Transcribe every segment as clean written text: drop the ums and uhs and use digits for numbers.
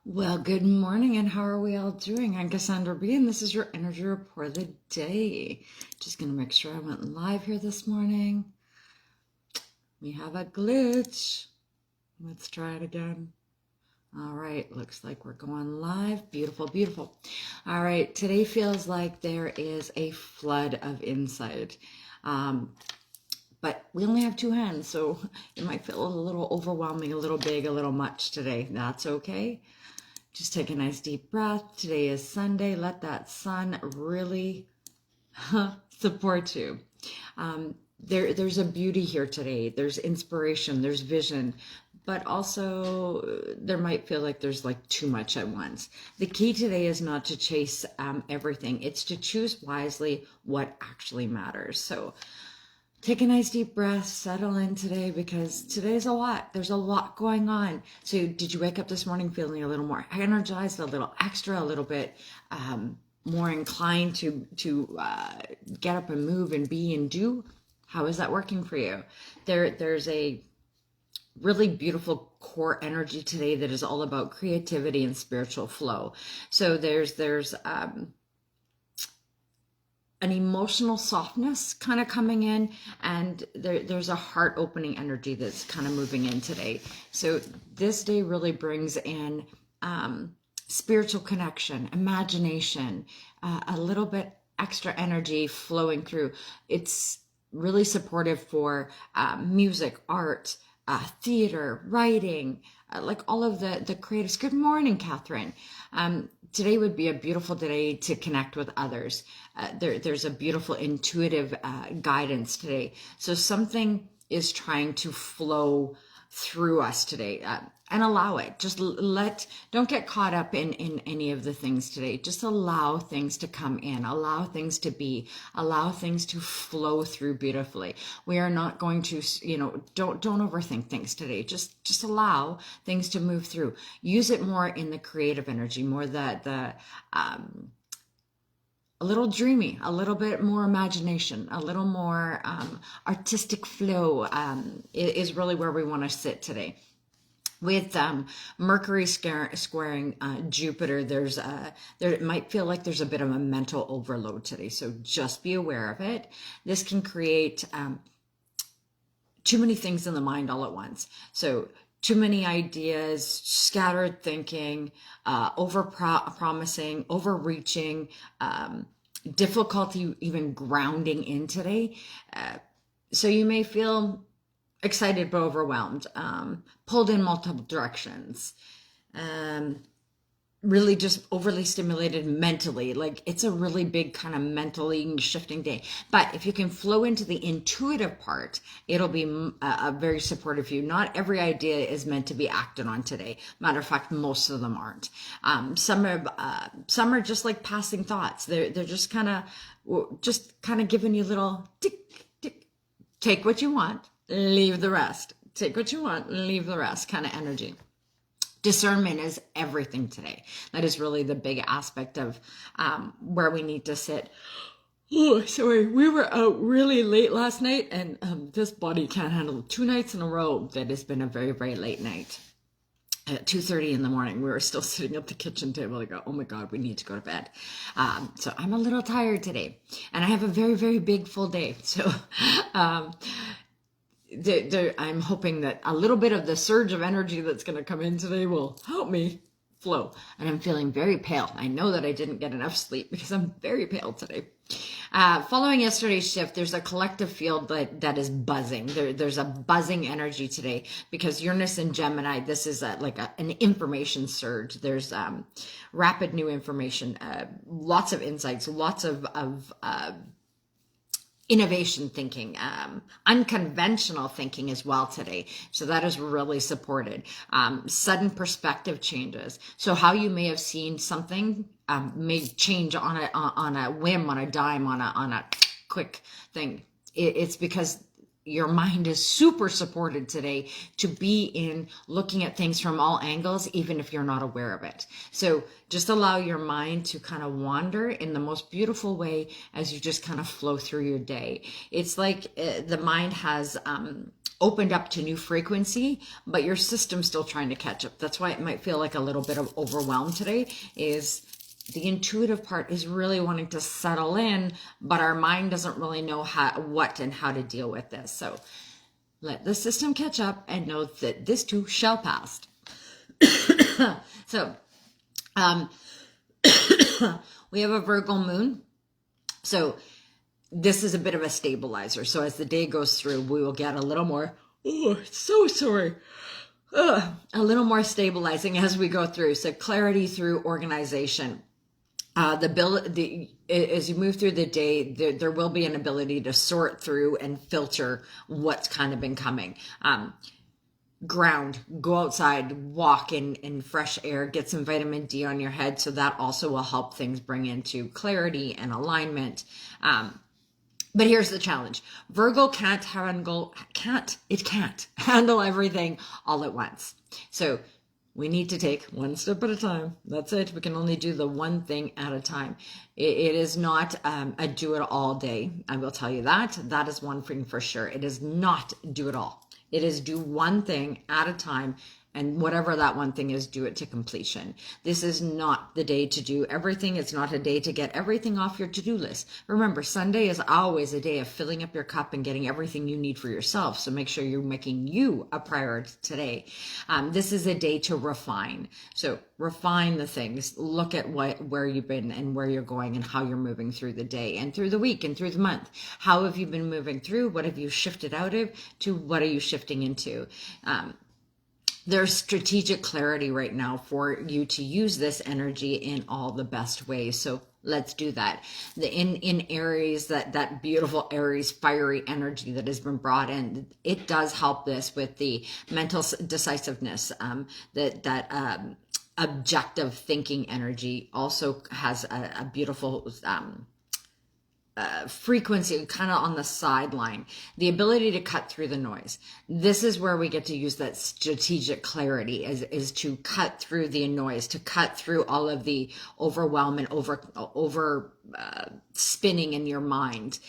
Well, good morning, and how are we all doing? I'm Cassandra B, and this is your energy report of the day. Just gonna make sure I went live here this morning. We have a glitch. Let's try it again. All right, looks like we're going live. Beautiful, beautiful. All right, today feels like there is a flood of insight. But we only have two hands, so it might feel a little overwhelming, a little big, a little much today. That's okay. Just take a nice deep breath. Today is Sunday. Let that sun really support you. There's a beauty here today. There's inspiration, there's vision, but also there might feel like there's like too much at once. The key today is not to chase everything. It's to choose wisely what actually matters. So take a nice deep breath, settle in today because today's a lot. There's a lot going on. So did you wake up this morning feeling a little more energized, a little extra, a little bit more inclined to get up and move and be and do? How is that working for you? There's a really beautiful core energy today that is all about creativity and spiritual flow. So there's an emotional softness kind of coming in, and there's a heart opening energy that's kind of moving in today. So this day really brings in spiritual connection, imagination, a little bit extra energy flowing through. It's really supportive for music, art, theater, writing, like all of the creatives. Good morning, Catherine. Today would be a beautiful day to connect with others. There's a beautiful intuitive guidance today. So something is trying to flow through us today, and allow it. Just don't get caught up in any of the things today. Just allow things to come in, allow things to be, allow things to flow through beautifully. We are not going to, don't overthink things today. Just allow things to move through. Use it more in the creative energy, more a little dreamy, a little bit more imagination, a little more artistic flow is really where we want to sit today. With Mercury squaring Jupiter, it might feel like there's a bit of a mental overload today. So just be aware of it. This can create too many things in the mind all at once. So too many ideas, scattered thinking, over promising, overreaching, difficulty even grounding in today. So you may feel excited but overwhelmed, pulled in multiple directions, really just overly stimulated mentally. Like it's a really big kind of mentally shifting day. But if you can flow into the intuitive part, it'll be a very supportive view. Not every idea is meant to be acted on today. Matter of fact, most of them aren't. Some are just like passing thoughts. They're just kind of giving you little tick tick. Take what you want, leave the rest. Take what you want, leave the rest kind of energy. Discernment is everything today. That is really the big aspect of where we need to sit. Oh, sorry, we were out really late last night, and this body can't handle 2 nights in a row that has been a very, very late night. At 2:30 in the morning, we were still sitting at the kitchen table. I go, oh my God, we need to go to bed. So I'm a little tired today, and I have a very, very big full day. So I'm hoping that a little bit of the surge of energy that's going to come in today will help me flow. And I'm feeling very pale. I know that I didn't get enough sleep because I'm very pale today. Following yesterday's shift, there's a collective field that is buzzing. There's a buzzing energy today because Uranus and Gemini, this is an information surge. There's rapid new information, lots of insights, lots of innovation thinking, unconventional thinking as well today. So that is really supported. Sudden perspective changes. So how you may have seen something may change on a whim, on a dime, on a quick thing. It's because your mind is super supported today to be in looking at things from all angles, even if you're not aware of it. So just allow your mind to kind of wander in the most beautiful way as you just kind of flow through your day. It's like the mind has opened up to new frequency, but your system's still trying to catch up. That's why it might feel like a little bit of overwhelm today. Is the intuitive part is really wanting to settle in, but our mind doesn't really know what and how to deal with this. So let the system catch up and know that this too shall pass. So we have a Virgo moon. So this is a bit of a stabilizer. So as the day goes through, we will get a little more, a little more stabilizing as we go through. So clarity through organization. As you move through the day, there will be an ability to sort through and filter what's kind of been coming. Ground, go outside, walk in fresh air, get some vitamin D on your head. So that also will help things bring into clarity and alignment. But here's the challenge. Virgo can't handle everything all at once. So we need to take one step at a time. That's it. We can only do the one thing at a time. It is not a do it all day. I will tell you that. That is one thing for sure. It is not do it all. It is do one thing at a time, and whatever that one thing is, do it to completion. This is not the day to do everything. It's not a day to get everything off your to-do list. Remember, Sunday is always a day of filling up your cup and getting everything you need for yourself. So make sure you're making you a priority today. This is a day to refine. So refine the things. Look at where you've been and where you're going and how you're moving through the day and through the week and through the month. How have you been moving through? What have you shifted out of to what are you shifting into? There's strategic clarity right now for you to use this energy in all the best ways. So let's do that. In Aries, that beautiful Aries fiery energy that has been brought in, it does help this with the mental decisiveness. That objective thinking energy also has a beautiful frequency kind of on the sideline, the ability to cut through the noise. This is where we get to use that strategic clarity is to cut through the noise, to cut through all of the overwhelm and over spinning in your mind.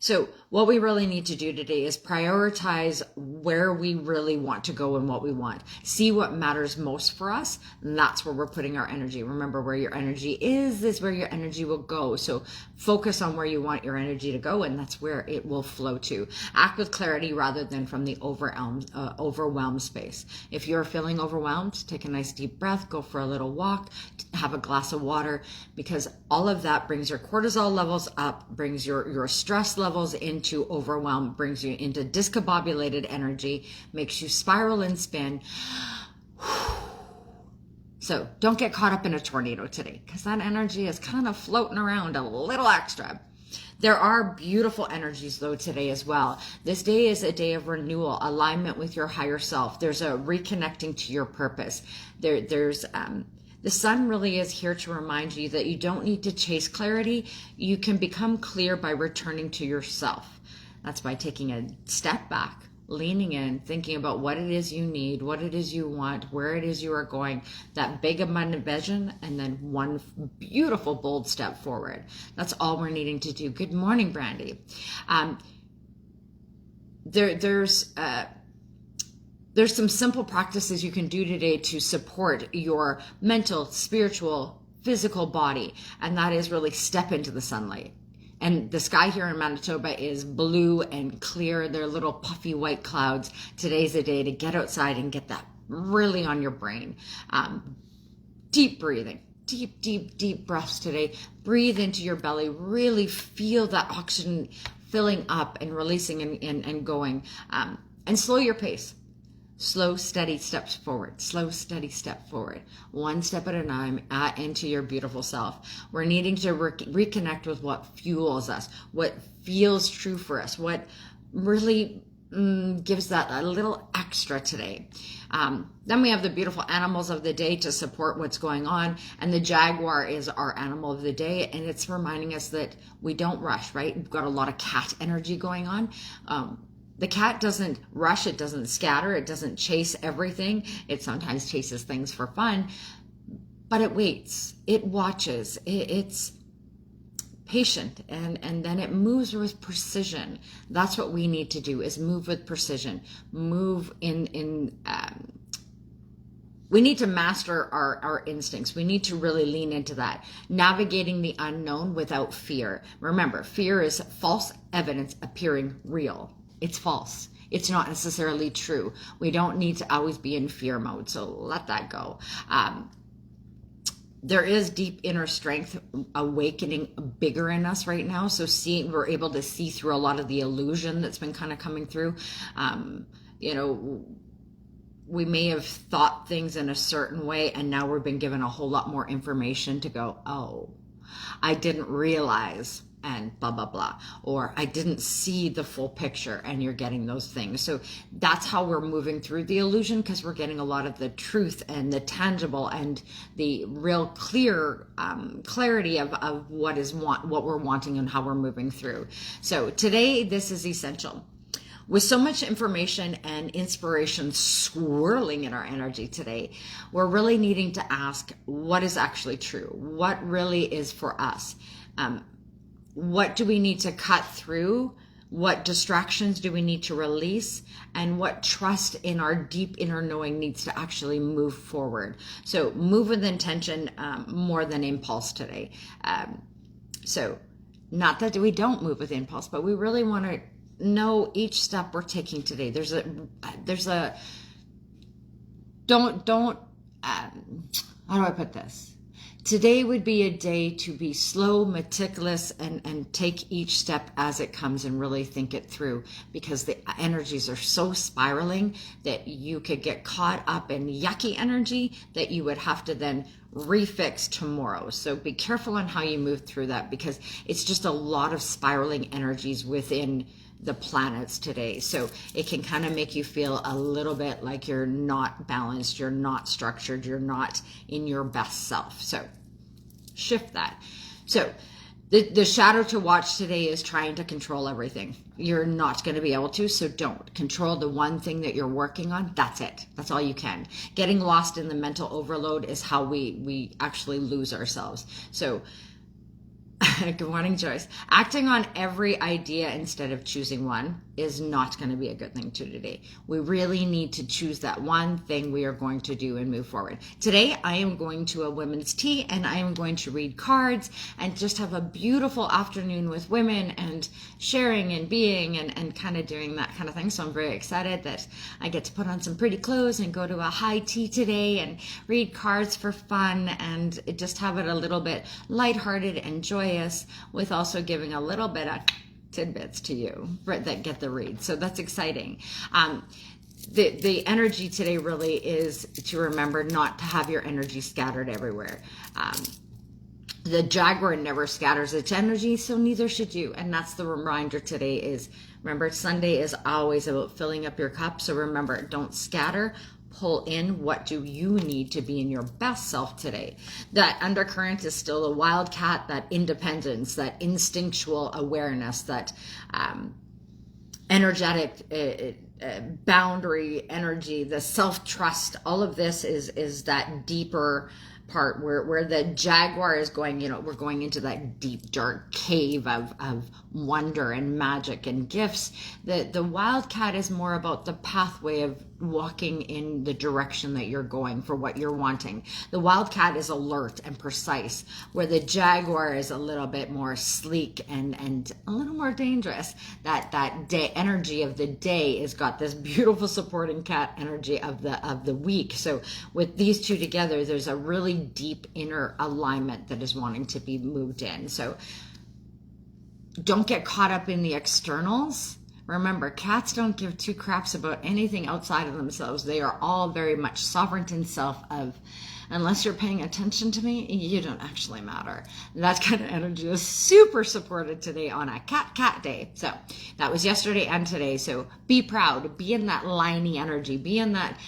So what we really need to do today is prioritize where we really want to go and what we want. See what matters most for us. And that's where we're putting our energy. Remember, where your energy is where your energy will go. So focus on where you want your energy to go, and that's where it will flow to. Act with clarity rather than from the overwhelmed space. If you're feeling overwhelmed, take a nice deep breath, go for a little walk, have a glass of water, because all of that brings your cortisol levels up, brings your stress levels into overwhelm, brings you into discombobulated energy, makes you spiral and spin. So don't get caught up in a tornado today, because that energy is kind of floating around a little extra. There are beautiful energies though today as well. This day is a day of renewal, alignment with your higher self. There's a reconnecting to your purpose. The sun really is here to remind you that you don't need to chase clarity. You can become clear by returning to yourself. That's by taking a step back, leaning in, thinking about what it is you need, what it is you want, where it is you are going, that big abundant vision, and then one beautiful bold step forward. That's all we're needing to do. Good morning, Brandy. There's some simple practices you can do today to support your mental, spiritual, physical body, and that is really step into the sunlight. And the sky here in Manitoba is blue and clear. They're little puffy white clouds. Today's a day to get outside and get that really on your brain. Deep breathing, deep breaths today. Breathe into your belly. Really feel that oxygen filling up and releasing and going. And slow your pace. Slow, steady steps forward. Slow, steady step forward. One step at a time into your beautiful self. We're needing to reconnect with what fuels us, what feels true for us, what really gives that a little extra today. Then we have the beautiful animals of the day to support what's going on. And the Jaguar is our animal of the day. And it's reminding us that we don't rush, right? We've got a lot of cat energy going on. The cat doesn't rush, it doesn't scatter, it doesn't chase everything. It sometimes chases things for fun, but it waits, it watches, it's patient, and then it moves with precision. That's what we need to do, is move with precision, move we need to master our instincts. We need to really lean into that. Navigating the unknown without fear. Remember, fear is false evidence appearing real. It's false. It's not necessarily true. We don't need to always be in fear mode, so let that go. There is deep inner strength awakening bigger in us right now. So we're able to see through a lot of the illusion that's been kind of coming through. We may have thought things in a certain way, and now we've been given a whole lot more information to go, oh, I didn't realize, and blah, blah, blah. Or I didn't see the full picture, and you're getting those things. So that's how we're moving through the illusion, because we're getting a lot of the truth and the tangible and the real clear clarity of what we're wanting and how we're moving through. So today, this is essential. With so much information and inspiration swirling in our energy today, we're really needing to ask what is actually true, what really is for us. What do we need to cut through? What distractions do we need to release? And what trust in our deep inner knowing needs to actually move forward? So move with intention more than impulse today. So not that we don't move with impulse, but we really want to know each step we're taking today. How do I put this? Today would be a day to be slow, meticulous, and take each step as it comes and really think it through, because the energies are so spiraling that you could get caught up in yucky energy that you would have to then refix tomorrow. So be careful on how you move through that, because it's just a lot of spiraling energies within the planets today. So it can kind of make you feel a little bit like you're not balanced, you're not structured, you're not in your best self. So shift that. So the shadow to watch today is trying to control everything. You're not going to be able to, so don't. Control the one thing that you're working on. That's it. That's all you can. Getting lost in the mental overload is how we actually lose ourselves. So good morning, Joyce. Acting on every idea instead of choosing one is not going to be a good thing to do today. We really need to choose that one thing we are going to do and move forward. Today, I am going to a women's tea, and I am going to read cards and just have a beautiful afternoon with women and sharing and being and kind of doing that kind of thing. So I'm very excited that I get to put on some pretty clothes and go to a high tea today and read cards for fun and just have it a little bit lighthearted and joyous, with also giving a little bit of tidbits to you that get the read. So that's exciting. The energy today really is to remember not to have your energy scattered everywhere. The Jaguar never scatters its energy, so neither should you. And that's the reminder today is, remember, Sunday is always about filling up your cup. So remember, don't scatter. Pull in what do you need to be in your best self today. That undercurrent is still a wildcat, that independence, that instinctual awareness, that energetic boundary energy, the self-trust. All of this is that deeper part where the Jaguar is going, we're going into that deep, dark cave of wonder and magic and gifts. The Wildcat is more about the pathway of walking in the direction that you're going for what you're wanting. The Wildcat is alert and precise, where the Jaguar is a little bit more sleek and a little more dangerous. That day energy of the day has got this beautiful supporting cat energy of the week. So with these two together, there's a really deep inner alignment that is wanting to be moved in. So don't get caught up in the externals. Remember, cats don't give two craps about anything outside of themselves. They are all very much sovereign in self of, unless you're paying attention to me, you don't actually matter. That kind of energy is super supported today on a cat day. So that was yesterday and today. So be proud, be in that liney energy, be in that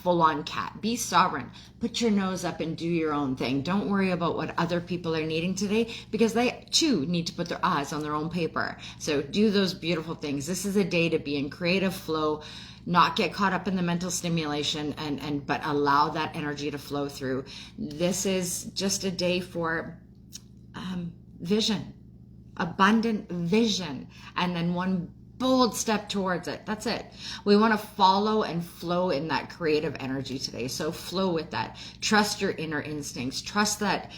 full-on cat, be sovereign, put your nose up and do your own thing. Don't worry about what other people are needing today, because they too need to put their eyes on their own paper. So do those beautiful things. This is a day to be in creative flow, not get caught up in the mental stimulation, but allow that energy to flow through. This is just a day for vision. abundant vision, and then one bold step towards it. That's it. We want to follow and flow in that creative energy today. So flow with that. Trust your inner instincts. Trust that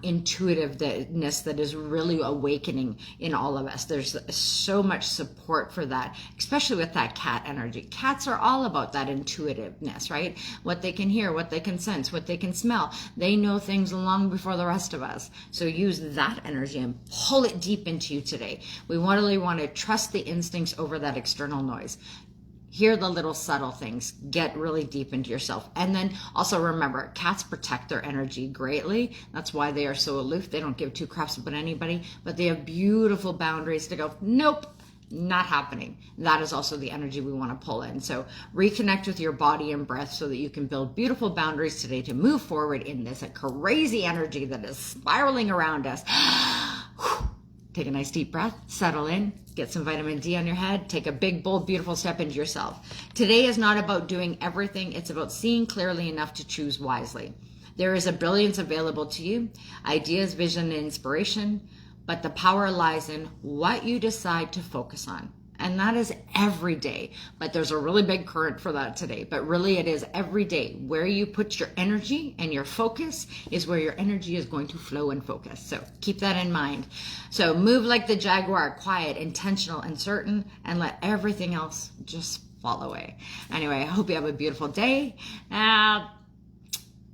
intuitiveness that is really awakening in all of us. There's so much support for that, especially with that cat energy. Cats are all about that intuitiveness, right? What they can hear, what they can sense, what they can smell. They know things long before the rest of us. So use that energy and pull it deep into you today. We really want to trust the instincts over that external noise. Hear the little subtle things. Get really deep into yourself. And then also remember, cats protect their energy greatly. That's why they are so aloof. They don't give two craps about anybody, but they have beautiful boundaries to go, nope, not happening. That is also the energy we want to pull in. So reconnect with your body and breath so that you can build beautiful boundaries today to move forward in this crazy energy that is spiraling around us. Take a nice deep breath, settle in, get some vitamin D on your head, take a big, bold, beautiful step into yourself. Today is not about doing everything. It's about seeing clearly enough to choose wisely. There is a brilliance available to you, ideas, vision, and inspiration, but the power lies in what you decide to focus on. And that is every day. But there's a really big current for that today. But really it is every day. Where you put your energy and your focus is where your energy is going to flow and focus. So keep that in mind. So move like the Jaguar, quiet, intentional, and certain, and let everything else just fall away. Anyway, I hope you have a beautiful day.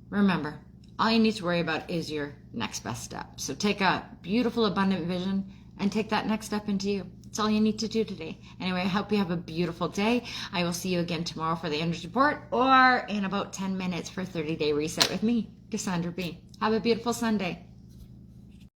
Remember, all you need to worry about is your next best step. So take a beautiful, abundant vision and take that next step into you. That's all you need to do today. Anyway, I hope you have a beautiful day. I will see you again tomorrow for the energy report, or in about 10 minutes for 30-day reset with me, Cassandra B. Have a beautiful Sunday.